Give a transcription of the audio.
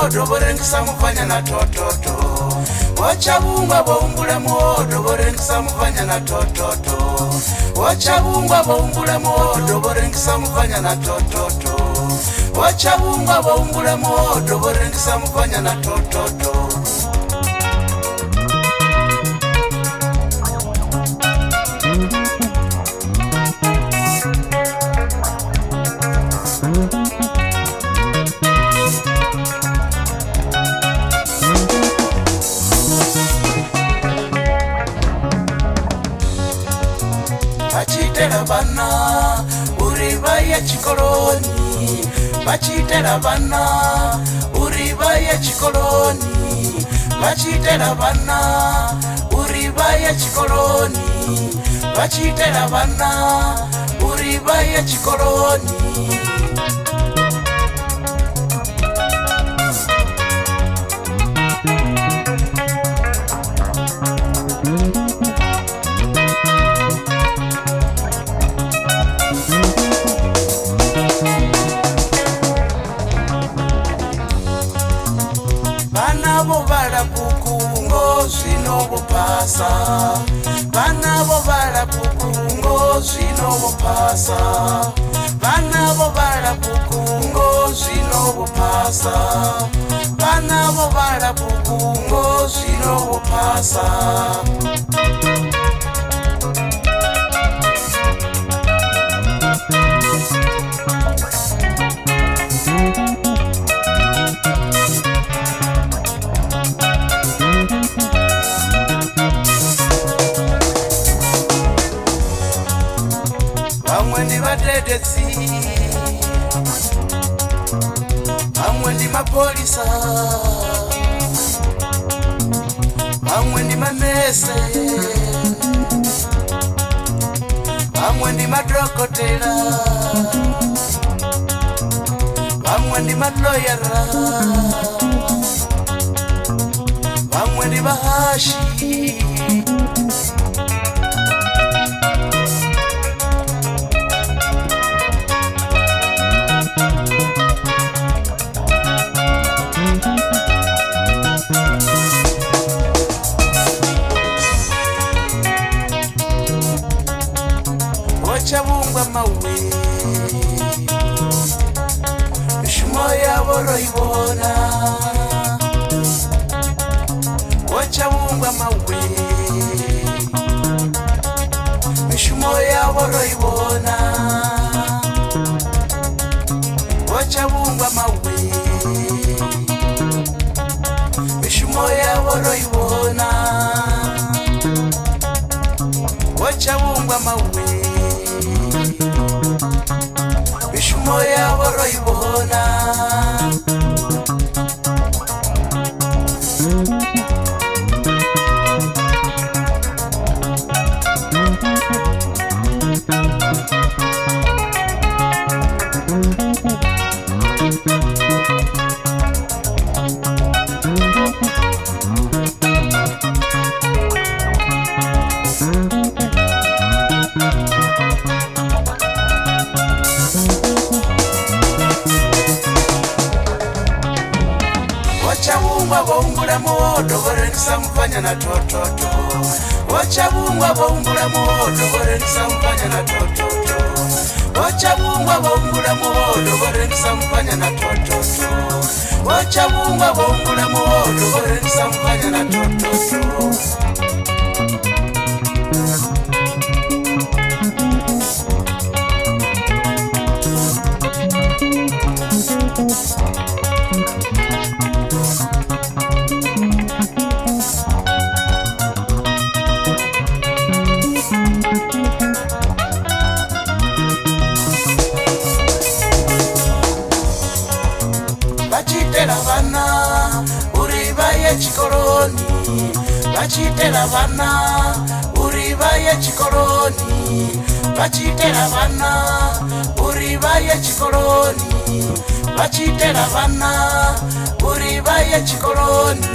modo borengisa mufanya na tototo. Wachabungwa baumbula modo borengisa mufanya na tototo. Wachabungwa baumbula modo borengisa mufanya na tototo. Wachabungwa baumbula modo borengisa mufanya na tototo. Bachitela bana uriba ya chikoloni. Bachitela bana uriba ya chikoloni. Bachitela bana uriba ya chikoloni. Bachitela bana uriba ya chikoloni. Bana bo bala pukungo zino bopasa. Bana bo bala pukungo zino bopasa. Bana bo bala pukungo zino bopasa. Bana bo bala pukungo zino bopasa. Bamwe ndi badedesi, bamwe ndi mapolisa, bamwe ndi manese, bamwe ndi madokotela, bamwe ndi maloyera, bamwe ndi bahashi. Wachabungwa mawe mishumo yabo roibona. Wachabungwa mawe mishumo yabo roibona. Wachabungwa mawe mishumo yabo roibona. Wachabungwa mawe mishumo yabo roibona. Wachabungwa baumbula modo borengisa mufanya na tototo. Wachabungwa baumbula modo borengisa mufanya na tototo. Wachabungwa baumbula modo borengisa mufanya na tototo. Wachabungwa baumbula modo borengisa mufanya na tototo. Bachitela bana uriba ya chikoloni. Bachitela bana uriba ya chikoloni. Bachitela bana uriba ya chikoloni. Bachitela bana uriba ya chikoloni.